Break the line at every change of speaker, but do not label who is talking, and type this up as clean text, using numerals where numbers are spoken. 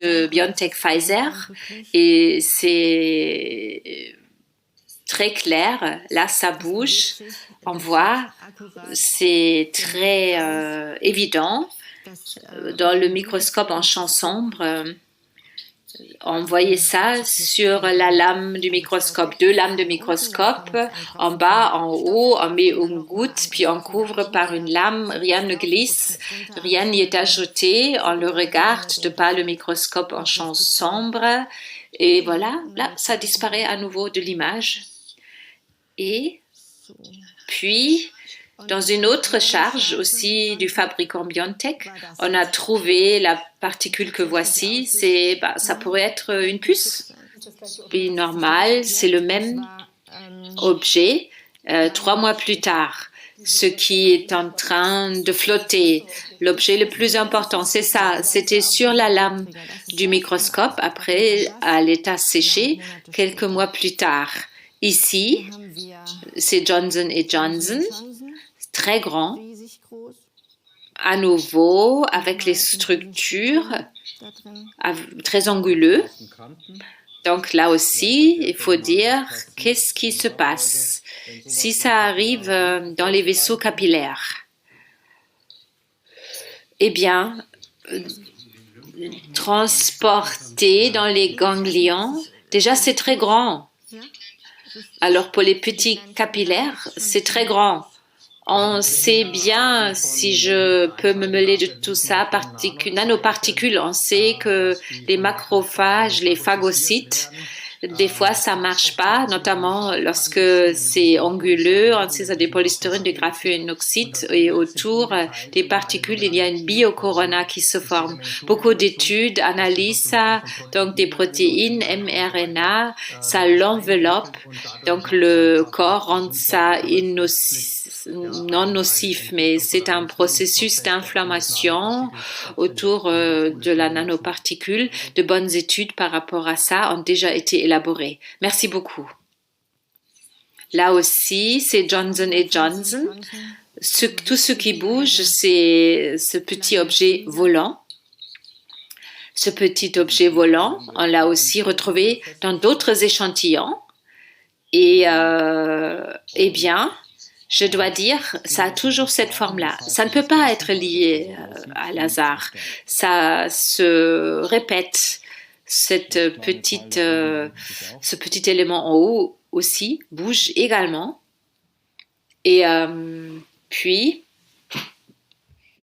de BioNTech Pfizer et c'est très clair. Là, ça bouge. On voit, c'est très évident. Dans le microscope en champ sombre, on voyait ça sur la lame du microscope, deux lames de microscope, en bas, en haut, on met une goutte, puis on couvre par une lame, rien ne glisse, rien n'y est ajouté, on le regarde de par le microscope en champ sombre, et voilà, là, ça disparaît à nouveau de l'image. Et puis, dans une autre charge aussi du fabricant BioNTech, on a trouvé la particule que voici. Ça pourrait être une puce. Puis normal, c'est le même objet 3 mois plus tard. Ce qui est en train de flotter. L'objet le plus important, c'est ça. C'était sur la lame du microscope, après à l'état séché, quelques mois plus tard. Ici, c'est Johnson & Johnson, très grand, à nouveau avec les structures très anguleux. Donc là aussi, il faut dire qu'est-ce qui se passe si ça arrive dans les vaisseaux capillaires. Eh bien, transporter dans les ganglions, déjà c'est très grand. Alors pour les petits capillaires, c'est très grand. On sait bien, si je peux me mêler de tout ça, nanoparticules, on sait que les macrophages, les phagocytes, des fois ça marche pas, notamment lorsque c'est anguleux, on sait ça des polystyrènes, des graphène-oxyde et autour des particules, il y a une biocorona qui se forme. Beaucoup d'études analysent ça, donc des protéines, mRNA, ça l'enveloppe, donc le corps rend ça non nocif, mais c'est un processus d'inflammation autour de la nanoparticule. De bonnes études par rapport à ça ont déjà été élaborées. Merci beaucoup. Là aussi, c'est Johnson & Johnson. Tout ce qui bouge, c'est ce petit objet volant. Ce petit objet volant, on l'a aussi retrouvé dans d'autres échantillons. Et eh bien, je dois dire, ça a toujours cette forme-là. Ça ne peut pas être lié à l'hasard. Ça se répète. Ce petit élément en haut aussi bouge également. Et puis,